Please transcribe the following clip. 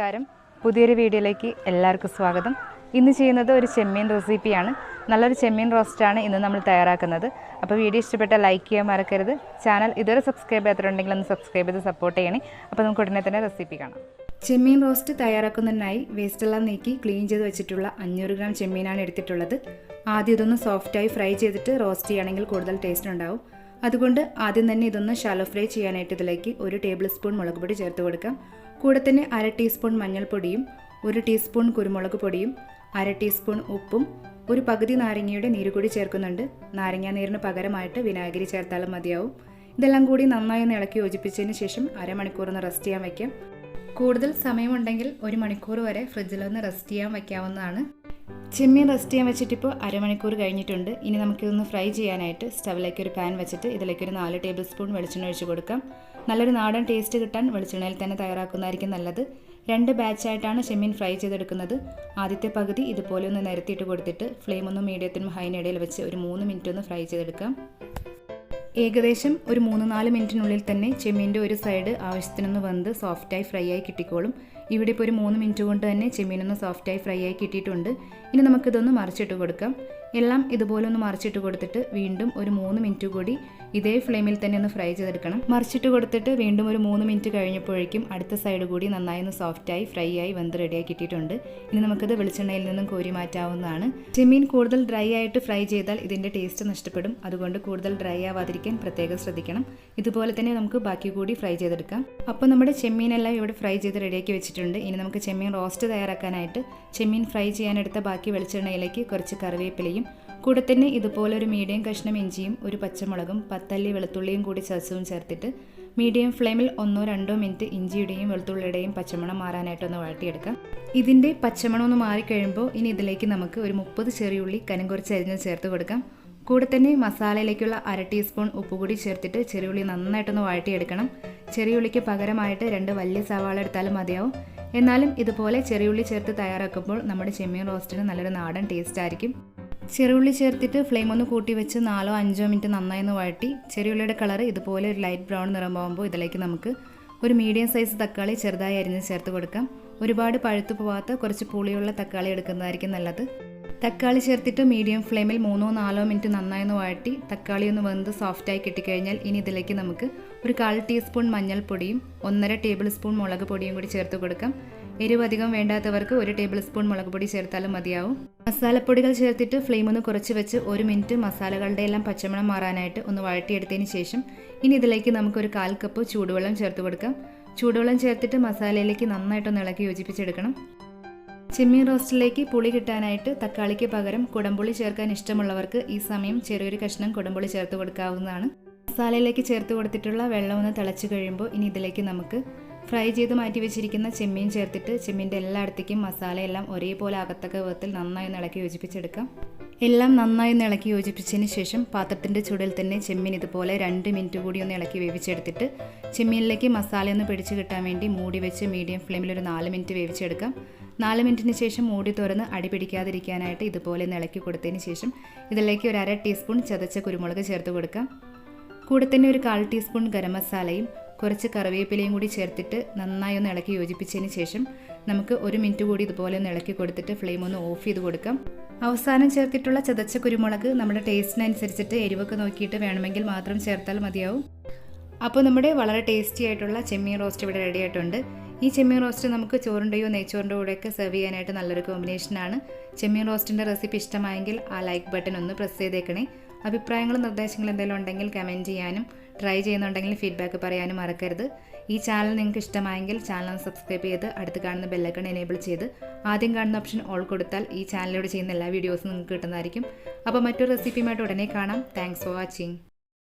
നമസ്കാരം. പുതിയൊരു വീഡിയോയിലേക്ക് എല്ലാവർക്കും സ്വാഗതം. ഇന്ന് ചെയ്യുന്നത് ഒരു ചെമ്മീൻ റെസിപ്പിയാണ്. നല്ലൊരു ചെമ്മീൻ റോസ്റ്റാണ് ഇന്ന് നമ്മൾ തയ്യാറാക്കുന്നത്. അപ്പോൾ വീഡിയോ ഇഷ്ടപ്പെട്ടാൽ ലൈക്ക് ചെയ്യാൻ മറക്കരുത്. ചാനൽ ഇതുവരെ സബ്സ്ക്രൈബ് ചെയ്യാത്തുണ്ടെങ്കിൽ ഒന്ന് സബ്സ്ക്രൈബ് ചെയ്ത് സപ്പോർട്ട് ചെയ്യണേ. അപ്പോൾ നമുക്ക് ഉടനെ തന്നെ റെസിപ്പി കാണാം. ചെമ്മീൻ റോസ്റ്റ് തയ്യാറാക്കുന്നതിനായി വേസ്റ്റെല്ലാം നീക്കി ക്ലീൻ ചെയ്ത് വെച്ചിട്ടുള്ള 500 ഗ്രാം ചെമ്മീനാണ് എടുത്തിട്ടുള്ളത്. ആദ്യം ഇതൊന്ന് സോഫ്റ്റായി ഫ്രൈ ചെയ്തിട്ട് റോസ്റ്റ് ചെയ്യുകയാണെങ്കിൽ കൂടുതൽ ടേസ്റ്റ് ഉണ്ടാവും. അതുകൊണ്ട് ആദ്യം തന്നെ ഇതൊന്ന് ഷാലോ ഫ്രൈ ചെയ്യാനായിട്ട് ഇതിലേക്ക് 1 ടേബിൾ സ്പൂൺ മുളക് പൊടി ചേർത്ത് കൊടുക്കാം. കൂടെ തന്നെ 1/2 ടീസ്പൂൺ മഞ്ഞൾപ്പൊടിയും 1 ടീസ്പൂൺ കുരുമുളക് പൊടിയും 1/2 ടീസ്പൂൺ ഉപ്പും ഒരു പകുതി നാരങ്ങയുടെ നീര് കൂടി ചേർക്കുന്നുണ്ട്. നാരങ്ങാ നീരിന് പകരമായിട്ട് വിനാഗിരി ചേർത്താലും മതിയാവും. ഇതെല്ലാം കൂടി നന്നായി ഒന്ന് ഇളക്കി യോജിപ്പിച്ചതിന് ശേഷം അരമണിക്കൂർ ഒന്ന് റെസ്റ്റ് ചെയ്യാൻ വയ്ക്കാം. കൂടുതൽ സമയമുണ്ടെങ്കിൽ 1 മണിക്കൂർ വരെ ഫ്രിഡ്ജിലൊന്ന് റെസ്റ്റ് ചെയ്യാൻ വയ്ക്കാവുന്നതാണ്. ചെമ്മീൻ റെസ്റ്റ് ചെയ്യാൻ വെച്ചിട്ടിപ്പോൾ അരമണിക്കൂർ കഴിഞ്ഞിട്ടുണ്ട്. ഇനി നമുക്കിതൊന്ന് ഫ്രൈ ചെയ്യാനായിട്ട് സ്റ്റവിലേക്ക് ഒരു പാൻ വെച്ചിട്ട് ഇതിലേക്ക് ഒരു 4 ടേബിൾ സ്പൂൺ വെളിച്ചെണ്ണ ഒഴിച്ച് കൊടുക്കാം. നല്ലൊരു നാടൻ ടേസ്റ്റ് കിട്ടാൻ വെളിച്ചെണ്ണയിൽ തന്നെ തയ്യാറാക്കുന്നതായിരിക്കും നല്ലത്. 2 ബാച്ചായിട്ടാണ് ചെമ്മീൻ ഫ്രൈ ചെയ്തെടുക്കുന്നത്. ആദ്യത്തെ പകുതി ഇതുപോലെ ഒന്ന് നിരത്തിയിട്ട് കൊടുത്തിട്ട് ഫ്ലെയിം ഒന്ന് മീഡിയത്തിനും ഹൈനിടയിൽ വെച്ച് ഒരു 3 മിനിറ്റ് ഒന്ന് ഫ്രൈ ചെയ്തെടുക്കാം. ഏകദേശം ഒരു 3-4 മിനിറ്റിനുള്ളിൽ തന്നെ ചെമ്മീൻ്റെ ഒരു സൈഡ് ആവശ്യത്തിനൊന്ന് വെന്ത് സോഫ്റ്റായി ഫ്രൈ ആയി കിട്ടിക്കോളും. ഇവിടെ ഇപ്പോൾ ഒരു 3 മിനിറ്റ് കൊണ്ട് തന്നെ ചെമ്മീനൊന്ന് സോഫ്റ്റായി ഫ്രൈ ആയി കിട്ടിയിട്ടുണ്ട്. ഇനി നമുക്കിതൊന്ന് മറിച്ചിട്ട് കൊടുക്കാം. എല്ലാം ഇതുപോലെ ഒന്ന് മറിച്ചിട്ട് കൊടുത്തിട്ട് വീണ്ടും ഒരു 3 മിനിറ്റ് കൂടി ഇതേ ഫ്ലെയിമിൽ തന്നെ ഒന്ന് ഫ്രൈ ചെയ്തെടുക്കണം. മറിച്ചിട്ട് കൊടുത്തിട്ട് വീണ്ടും ഒരു 3 മിനിറ്റ് കഴിഞ്ഞപ്പോഴേക്കും അടുത്ത സൈഡ് കൂടി നന്നായി ഒന്ന് സോഫ്റ്റായി ഫ്രൈ ആയി വെന്ത് റെഡിയായി കിട്ടിയിട്ടുണ്ട്. ഇനി നമുക്കിത് വെളിച്ചെണ്ണയിൽ നിന്നും കോരി മാറ്റാവുന്നതാണ്. ചെമ്മീൻ കൂടുതൽ ഡ്രൈ ആയിട്ട് ഫ്രൈ ചെയ്താൽ ഇതിൻ്റെ ടേസ്റ്റ് നഷ്ടപ്പെടും. അതുകൊണ്ട് കൂടുതൽ ഡ്രൈ ആവാതിരിക്കാൻ പ്രത്യേകം ശ്രദ്ധിക്കണം. ഇതുപോലെ തന്നെ നമുക്ക് ബാക്കി കൂടി ഫ്രൈ ചെയ്തെടുക്കാം. അപ്പോൾ നമ്മുടെ ചെമ്മീനെല്ലാം ഇവിടെ ഫ്രൈ ചെയ്ത് റെഡിയാക്കി വെച്ചിട്ടുണ്ട്. ഇനി നമുക്ക് ചെമ്മീൻ റോസ്റ്റ് തയ്യാറാക്കാനായിട്ട് ചെമ്മീൻ ഫ്രൈ ചെയ്യാനെടുത്ത ബാക്കി വെളിച്ചെണ്ണയിലേക്ക് കുറച്ച് കറിവേപ്പിലയും കൂടെ തന്നെ ഇതുപോലെ ഒരു മീഡിയം കഷ്ണം ഇഞ്ചിയും ഒരു പച്ചമുളകും 10 അല്ലി വെളുത്തുള്ളിയും കൂടി ചതച്ചതും ചേർത്തിട്ട് മീഡിയം ഫ്ലെയിമിൽ 1-2 മിനിറ്റ് ഇഞ്ചിയുടെയും വെളുത്തുള്ളിയുടെയും പച്ചമണം മാറാനായിട്ടൊന്ന് വഴറ്റിയെടുക്കാം. ഇതിൻ്റെ പച്ചമണം ഒന്ന് മാറിക്കഴിയുമ്പോൾ ഇനി ഇതിലേക്ക് നമുക്ക് ഒരു 30 ചെറിയുള്ളി കനം കുറച്ച് അരിഞ്ഞ് ചേർത്ത് കൊടുക്കാം. കൂടെ തന്നെ മസാലയിലേക്കുള്ള 1/2 ടീസ്പൂൺ ഉപ്പ് കൂടി ചേർത്തിട്ട് ചെറിയുള്ളി നന്നായിട്ടൊന്ന് വഴറ്റിയെടുക്കണം. ചെറിയുള്ളിക്ക് പകരമായിട്ട് 2 വലിയ സവാള എടുത്താലും മതിയാവും. എന്നാലും ഇതുപോലെ ചെറിയുള്ളി ചേർത്ത് തയ്യാറാക്കുമ്പോൾ നമ്മുടെ ചെമ്മീൻ റോസ്റ്റിന് നല്ലൊരു നാടൻ ടേസ്റ്റ് ആയിരിക്കും. ചെറിയുള്ളി ചേർത്തിട്ട് ഫ്ലെയിം ഒന്ന് കൂട്ടി വെച്ച് 4-5 മിനിറ്റ് നന്നായി ഒന്ന് വഴറ്റി ചെറിയുള്ളിയുടെ കളർ ഇതുപോലെ ഒരു ലൈറ്റ് ബ്രൗൺ നിറമാകുമ്പോൾ ഇതിലേക്ക് നമുക്ക് ഒരു മീഡിയം സൈസ് തക്കാളി ചെറുതായി അരിഞ്ഞ് ചേർത്ത് കൊടുക്കാം. ഒരുപാട് പഴുത്തു പോവാത്ത കുറച്ച് പുളിയുള്ള തക്കാളി എടുക്കുന്നതായിരിക്കും നല്ലത്. തക്കാളി ചേർത്തിട്ട് മീഡിയം ഫ്ലെയിമിൽ 3-4 മിനിറ്റ് നന്നായി ഒന്ന് വഴറ്റി തക്കാളി ഒന്ന് വെന്ത് സോഫ്റ്റായി കിട്ടിക്കഴിഞ്ഞാൽ ഇനി ഇതിലേക്ക് നമുക്ക് ഒരു 1/4 ടീസ്പൂൺ മഞ്ഞൾപ്പൊടിയും 1.5 ടേബിൾ സ്പൂൺ മുളക് പൊടിയും കൂടി ചേർത്ത് കൊടുക്കാം. എരിവ് അധികം വേണ്ടാത്തവർക്ക് 1 ടേബിൾ സ്പൂൺ മുളക് പൊടി ചേർത്താലും മതിയാവും. മസാലപ്പൊടികൾ ചേർത്തിട്ട് ഫ്ലെയിം ഒന്ന് കുറച്ച് വെച്ച് 1 മിനിറ്റ് മസാലകളുടെ എല്ലാം പച്ചമണം മാറാനായിട്ട് ഒന്ന് വഴറ്റിയെടുത്തതിന് ശേഷം ഇനി ഇതിലേക്ക് നമുക്കൊരു 1/4 കപ്പ് ചൂടുവെള്ളം ചേർത്ത് കൊടുക്കാം. ചൂടുവെള്ളം ചേർത്തിട്ട് മസാലയിലേക്ക് നന്നായിട്ടൊന്ന് ഇളക്കി യോജിപ്പിച്ചെടുക്കണം. ചെമ്മീൻ റോസ്റ്റിലേക്ക് പുളി കിട്ടാനായിട്ട് തക്കാളിക്ക് പകരം കുടംപുളി ചേർക്കാൻ ഇഷ്ടമുള്ളവർക്ക് ഈ സമയം ചെറിയൊരു കഷ്ണം കുടംപുളി ചേർത്ത് കൊടുക്കാവുന്നതാണ്. മസാലയിലേക്ക് ചേർത്ത് കൊടുത്തിട്ടുള്ള വെള്ളം ഒന്ന് തിളച്ച് കഴിയുമ്പോൾ ഇനി ഇതിലേക്ക് നമുക്ക് ഫ്രൈ ചെയ്ത് മാറ്റി വെച്ചിരിക്കുന്ന ചെമ്മീൻ ചേർത്തിട്ട് ചെമ്മീൻ്റെ എല്ലായിടത്തേക്കും മസാലയെല്ലാം ഒരേപോലെ അകത്തക്ക വിധത്തിൽ നന്നായി ഒന്ന് ഇളക്കി യോജിപ്പിച്ചെടുക്കാം. എല്ലാം നന്നായി ഒന്ന് ഇളക്കി യോജിപ്പിച്ചതിന് ശേഷം പാത്രത്തിൻ്റെ ചൂടിൽ തന്നെ ചെമ്മീൻ ഇതുപോലെ 2 മിനിറ്റ് കൂടി ഒന്ന് ഇളക്കി വേവിച്ചെടുത്തിട്ട് ചെമ്മീനിലേക്ക് മസാലയൊന്ന് പിടിച്ച് കിട്ടാൻ വേണ്ടി മൂടി വെച്ച് മീഡിയം ഫ്ലെയിമിൽ ഒരു 4 മിനിറ്റ് വേവിച്ചെടുക്കാം. 4 മിനിറ്റിന് ശേഷം മൂടി തുറന്ന് അടി പിടിക്കാതിരിക്കാനായിട്ട് ഇതുപോലെ ഒന്ന് ഇളക്കി കൊടുത്തതിന് ശേഷം ഇതിലേക്ക് ഒരു 1/2 ടീസ്പൂൺ ചതച്ച കുരുമുളക് ചേർത്ത് കൊടുക്കാം. കൂടെ തന്നെ ഒരു 1/4 ടീസ്പൂൺ ഗരം മസാലയും കുറച്ച് കറിവേപ്പിലയും കൂടി ചേർത്തിട്ട് നന്നായി ഒന്ന് ഇളക്കി യോജിപ്പിച്ചതിന് ശേഷം നമുക്ക് 1 മിനിറ്റ് കൂടി ഇതുപോലെ ഒന്ന് ഇളക്കി കൊടുത്തിട്ട് ഫ്ലെയിം ഒന്ന് ഓഫ് ചെയ്ത് കൊടുക്കാം. അവസാനം ചേർത്തിട്ടുള്ള ചതച്ച കുരുമുളക് നമ്മുടെ ടേസ്റ്റിനനുസരിച്ചിട്ട് എരിവൊക്കെ നോക്കിയിട്ട് വേണമെങ്കിൽ മാത്രം ചേർത്താൽ മതിയാവും. അപ്പോൾ നമ്മുടെ വളരെ ടേസ്റ്റി ആയിട്ടുള്ള ചെമ്മീൻ റോസ്റ്റ് ഇവിടെ റെഡി ആയിട്ടുണ്ട്. ഈ ചെമ്മീൻ റോസ്റ്റ് നമുക്ക് ചോറിൻ്റെയോ നെയ്ച്ചോറിൻ്റെ കൂടെയൊക്കെ സെർവ് ചെയ്യാനായിട്ട് നല്ലൊരു കോമ്പിനേഷനാണ്. ചെമ്മീൻ റോസ്റ്റിൻ്റെ റെസിപ്പി ഇഷ്ടമായെങ്കിൽ ആ ലൈക്ക് ബട്ടൺ ഒന്ന് പ്രസ് ചെയ്തേക്കണേ. അഭിപ്രായങ്ങളും നിർദ്ദേശങ്ങളും എന്തെങ്കിലും ഉണ്ടെങ്കിൽ കമൻറ്റ് ചെയ്യാനും ട്രൈ ചെയ്യുന്നുണ്ടെങ്കിൽ ഫീഡ്ബാക്ക് പറയാനും മറക്കരുത്. ഈ ചാനൽ നിങ്ങൾക്ക് ഇഷ്ടമായെങ്കിൽ ചാനൽ സബ്സ്ക്രൈബ് ചെയ്ത് അടുത്ത് കാണുന്ന ബെല്ലൈക്കൺ എനേബിൾ ചെയ്ത് ആദ്യം കാണുന്ന ഓപ്ഷൻ ഓൾ കൊടുത്താൽ ഈ ചാനലിലൂടെ ചെയ്യുന്ന എല്ലാ വീഡിയോസും നിങ്ങൾക്ക് കിട്ടുന്നതായിരിക്കും. അപ്പോൾ മറ്റൊരു റെസിപ്പിയുമായിട്ട് ഉടനെ കാണാം. Thanks for watching.